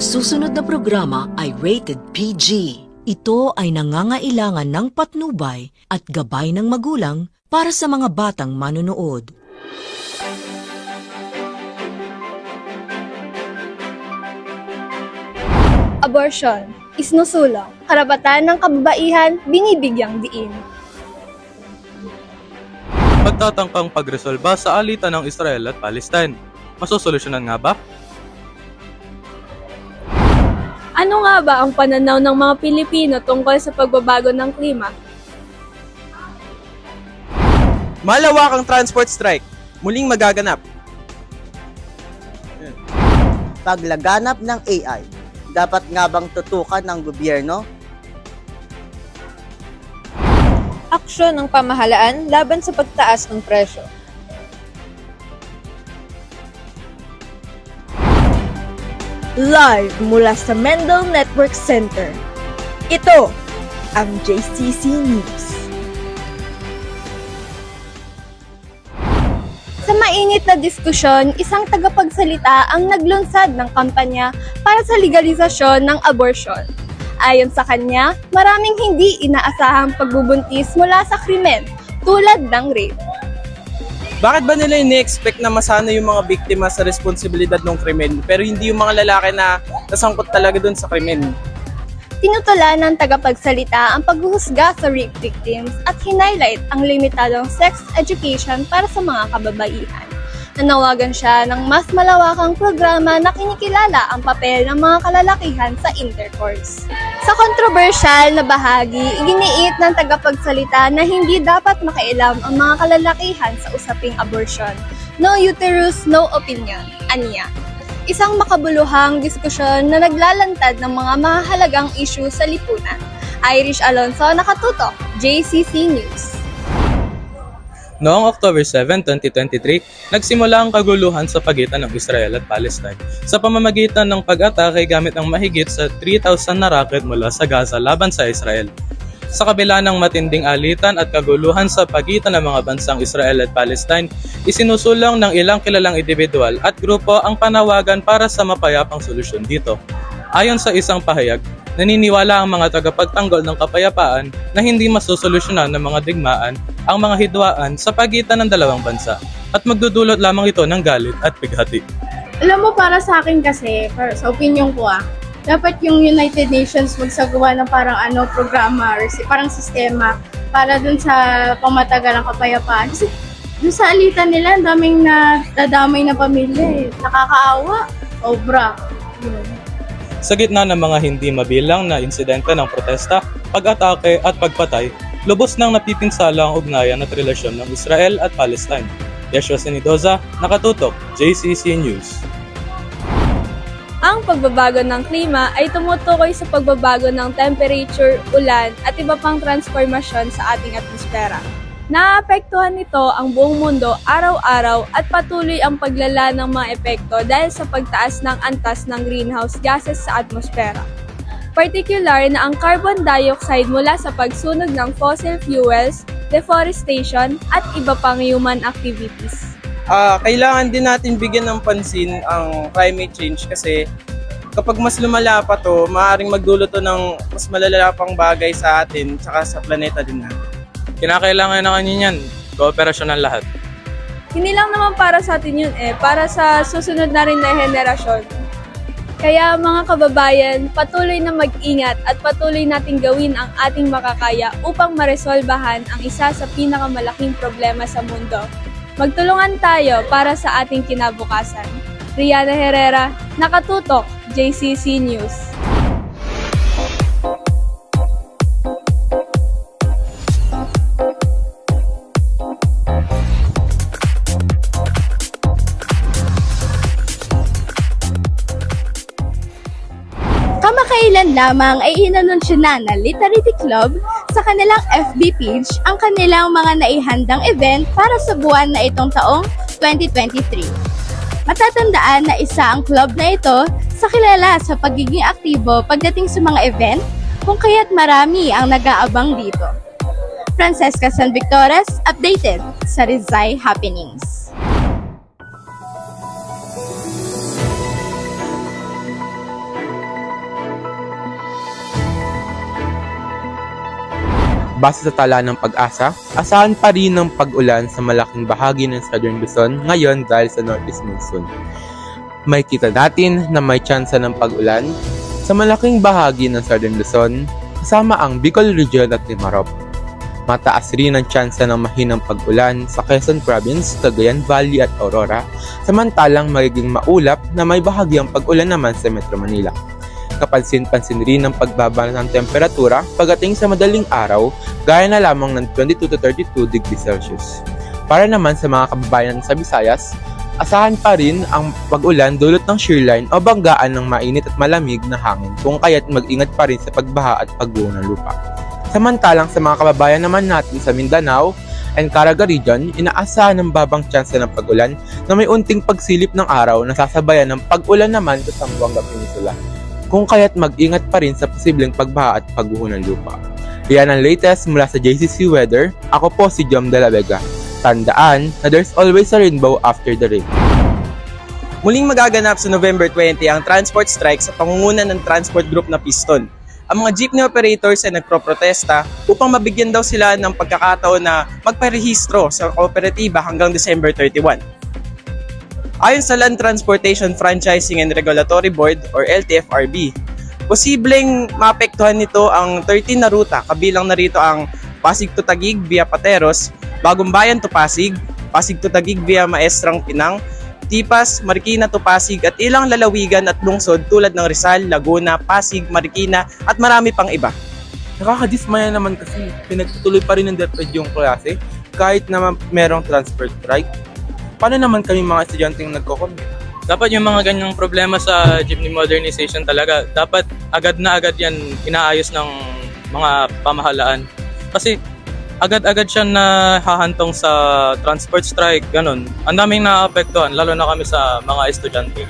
susunod na programa ay rated PG. Ito ay nangangailangan ng patnubay at gabay ng magulang para sa mga batang manonood. Abortion, isnusulong, karapatan ng kababaihan, binibigyang diin. Pagtatangkang pagresolba sa alitan ng Israel at Palestine. Masosolusyonan nga ba? Ano nga ba ang pananaw ng mga Pilipino tungkol sa pagbabago ng klima? Malawakang transport strike, muling magaganap. Paglaganap ng AI, dapat nga bang tutukan ng gobyerno? Aksyon ng pamahalaan laban sa pagtaas ng presyo. Live mula sa Mendel Network Center. Ito ang JCC News. Sa mainit na diskusyon, isang tagapagsalita ang naglunsad ng kampanya para sa legalisasyon ng abortion. Ayon sa kanya, maraming hindi inaasahang pagbubuntis mula sa krimen tulad ng rape. Bakit ba nila ini-expect na masana yung mga biktima sa responsibilidad ng krimen pero hindi yung mga lalaki na nasangkot talaga dun sa krimen? Tinutulan ng tagapagsalita ang paghuhusga sa rape victims at hinighlight ang limitadong sex education para sa mga kababaihan. Nanawagan siya ng mas malawakang programa na kinikilala ang papel ng mga kalalakihan sa intercourse. Sa kontrobersyal na bahagi, iginiit ng tagapagsalita na hindi dapat makialam ang mga kalalakihan sa usaping abortion. No uterus, no opinion, aniya. Isang makabuluhang diskusyon na naglalantad ng mga mahalagang issue sa lipunan. Irish Alonso, nakatutok, JCC News. Noong October 7, 2023, nagsimula ang kaguluhan sa pagitan ng Israel at Palestine sa pamamagitan ng pag-atake gamit ang mahigit sa 3,000 na rocket mula sa Gaza laban sa Israel. Sa kabila ng matinding alitan at kaguluhan sa pagitan ng mga bansang Israel at Palestine, isinusulong ng ilang kilalang individual at grupo ang panawagan para sa mapayapang solusyon dito. Ayon sa isang pahayag, naniniwala ang mga tagapagtanggol ng kapayapaan na hindi masusolusyonan ng mga digmaan ang mga hidwaan sa pagitan ng dalawang bansa at magdudulot lamang ito ng galit at bighati. Alam mo, para sa akin kasi, sa opinion ko dapat yung United Nations magsagawa ng parang programa or parang sistema para dun sa pamatagal ng kapayapaan. Kasi dun sa alitan nila, ang daming nadadamay na pamilya Nakakaawa. Obra. Sa gitna ng mga hindi mabilang na insidente ng protesta, pag-atake at pagpatay, lubos nang napipinsala ang ugnayan at relasyon ng Israel at Palestine. Yeshua Senidoza, nakatutok, JCC News. Ang pagbabago ng klima ay tumutukoy sa pagbabago ng temperature, ulan at iba pang transformasyon sa ating atmosfera. Naapektuhan nito ang buong mundo araw-araw at patuloy ang paglala ng mga epekto dahil sa pagtaas ng antas ng greenhouse gases sa atmosfera. Particular na ang carbon dioxide mula sa pagsunog ng fossil fuels, deforestation at iba pang human activities. Kailangan din natin bigyan ng pansin ang climate change kasi kapag mas lumala pa to, maaaring magdulot to ng mas malala pang bagay sa atin at sa planeta din natin. Kinakailangan na kanyan, kooperasyon ng lahat. Hindi lang naman para sa atin yun para sa susunod na rin na henerasyon. Kaya mga kababayan, patuloy na mag-ingat at patuloy nating gawin ang ating makakaya upang maresolbahan ang isa sa pinakamalaking problema sa mundo. Magtulungan tayo para sa ating kinabukasan. Rihanna Herrera, nakatutok, JCC News. Kamakailan lamang ay inanunsyo na Literary Club sa kanilang FB page ang kanilang mga naihandang event para sa buwan na itong taong 2023. Matatandaan na isa ang club na ito sa kilala sa pagiging aktibo pagdating sa mga event kung kaya't marami ang nag-aabang dito. Francesca San Victores, updated sa Rizay Happenings. Base sa tala ng Pag-asa, asahan pa rin ng pag-ulan sa malaking bahagi ng Southern Luzon ngayon dahil sa Northeast Monsoon. May kita natin na may tsansa ng pag-ulan sa malaking bahagi ng Southern Luzon kasama ang Bicol Region at Limaroc. Mataas rin ang tsansa ng mahinang pag-ulan sa Quezon Province, Cagayan Valley at Aurora, samantalang magiging maulap na may bahagyang pag-ulan naman sa Metro Manila. Kapansin-pansin rin ang pagbaba ng temperatura pagdating sa madaling araw, gaya na lamang ng 22 to 32 degrees Celsius. Para naman sa mga kababayan sa Visayas, asahan pa rin ang pag-ulan dulot ng shearline o banggaan ng mainit at malamig na hangin, kung kaya't mag-ingat pa rin sa pagbaha at pagbuo ng lupa. Samantalang sa mga kababayan naman natin sa Mindanao and Caraga Region, inaasahan ng babang tsansa ng pag-ulan na may unting pagsilip ng araw na sasabayan ng pag-ulan naman sa Zamboanga Peninsula, kung kaya't mag-ingat pa rin sa posibleng pagbaha at pagguho ng lupa. Yan ang latest mula sa JCC Weather. Ako po si Jom de la Vega. Tandaan na there's always a rainbow after the rain. Muling magaganap sa November 20 ang transport strike sa pangunguna ng transport group na Piston. Ang mga jeepney operators ay nagproprotesta upang mabigyan daw sila ng pagkakataon na magparehistro sa kooperatiba hanggang December 31. Ayon sa Land Transportation Franchising and Regulatory Board or LTFRB, posibleng maapektuhan nito ang 13 na ruta, kabilang narito ang Pasig to Taguig via Pateros, Bagong Bayan to Pasig, Pasig to Taguig via Maestrang Pinang, Tipas, Marikina to Pasig at ilang lalawigan at lungsod tulad ng Rizal, Laguna, Pasig, Marikina at marami pang iba. Nakakadismaya naman kasi pinagtutuloy pa rin ng DepEd yung klase kahit naman merong transfer strike. Paano naman kami mga estudyanteng nagko-commute? Dapat yung mga ganyang problema sa jeepney modernization talaga, dapat agad na agad yan inaayos ng mga pamahalaan. Kasi agad-agad siya na hahantong sa transport strike, ganun. Ang daming naapektuhan, lalo na kami sa mga estudyante.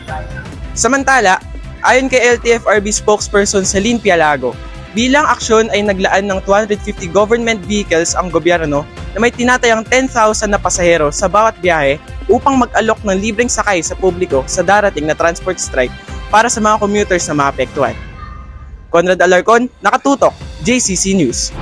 Samantala, ayon kay LTFRB spokesperson Celine Pialago, bilang aksyon ay naglaan ng 250 government vehicles ang gobyerno na may tinatayang 10,000 na pasahero sa bawat biyahe upang mag-alok ng libreng sakay sa publiko sa darating na transport strike para sa mga commuters na maapektuhan. Conrad Alarcon, Nakatutok, JCC News.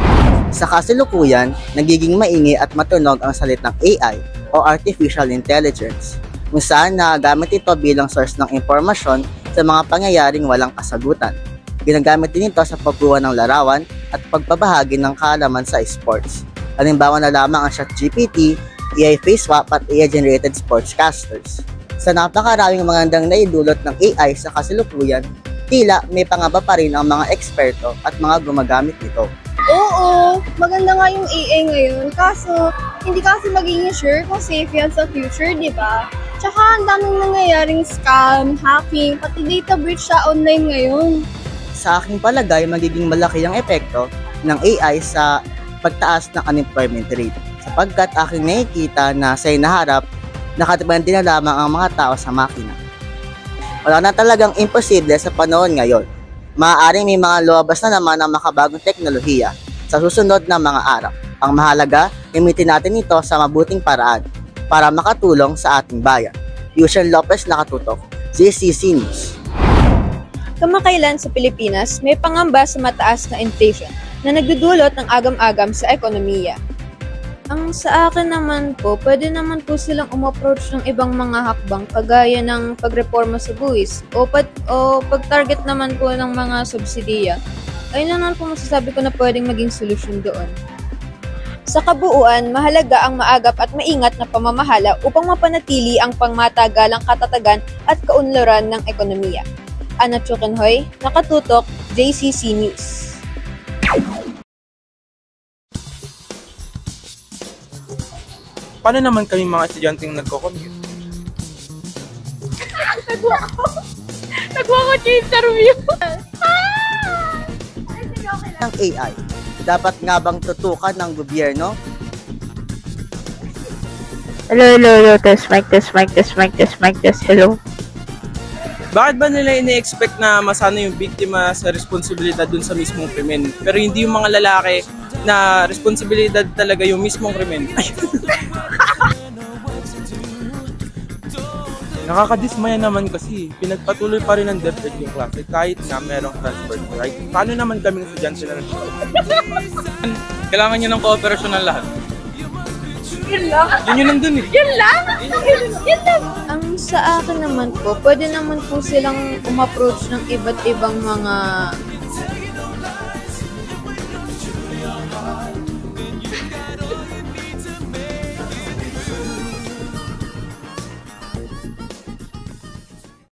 Sa kasalukuyan, nagiging maingi at matunog ang salitang AI o Artificial Intelligence, kung saan nagagamit ito bilang source ng impormasyon sa mga pangyayaring walang kasagutan. Ginagamit din ito sa pagkuha ng larawan at pagpabahagi ng kaalaman sa sports. Halimbawa na lamang ang ChatGPT, AI face swap at AI-generated sportscasters. Sa napakaraming magandang naidulot ng AI sa kasalukuyan, tila may pangamba pa rin ang mga eksperto at mga gumagamit nito. Oo, maganda nga yung AI ngayon, kaso hindi kasi magiging sure kung safe yan sa future, di ba? Tsaka ang daming nangyayaring scam, hacking, pati data breach sa online ngayon. Sa aking palagay, magiging malaki ang epekto ng AI sa pagtaas ng unemployment rate, sapagkat aking nakikita na sa inaharap, nakadepende na lamang ang mga tao sa makina. Wala na talagang imposible sa panahon ngayon. Maaaring may mga lumabas na naman ang makabagong teknolohiya sa susunod na mga araw. Ang mahalaga, gamitin natin ito sa mabuting paraan para makatulong sa ating bayan. Yusian Lopez, Nakatutok, JCC News. Kamakailan sa Pilipinas, may pangamba sa mataas na inflation na nagdudulot ng agam-agam sa ekonomiya. Ang sa akin naman po, pwede naman po silang umapproach ng ibang mga hakbang kagaya ng pagreforma sa buwis o pag-target naman po ng mga subsidiya. Ayun naman po masasabi ko na pwedeng maging solusyon doon. Sa kabuuan, mahalaga ang maagap at maingat na pamamahala upang mapanatili ang pangmatagalang katatagan at kaunlaran ng ekonomiya. Ana Chukenhoy, Nakatutok, JCC News. Paano naman kami mga estudyanteng nagko-commute? Nagwa ko sa interview. Ang AI, dapat nga bang tutukan ng gobyerno? Hello, test mic, hello. Bakit ba nila ini-expect na masana yung biktima sa responsibilidad dun sa mismong krimen? Pero hindi yung mga lalaki na responsibilidad talaga yung mismong krimen. Nakakadismaya naman kasi pinagpatuloy pa rin ng DepEd yung klase kahit na merong transfer strike. Paano naman kaming estudyante na Kailangan nyo ng kooperasyon ng lahat. Yun lang. Yun nandun eh. Yun lang. Yun lang. Ang sa akin naman po, pwede naman po silang umapproach ng iba't ibang mga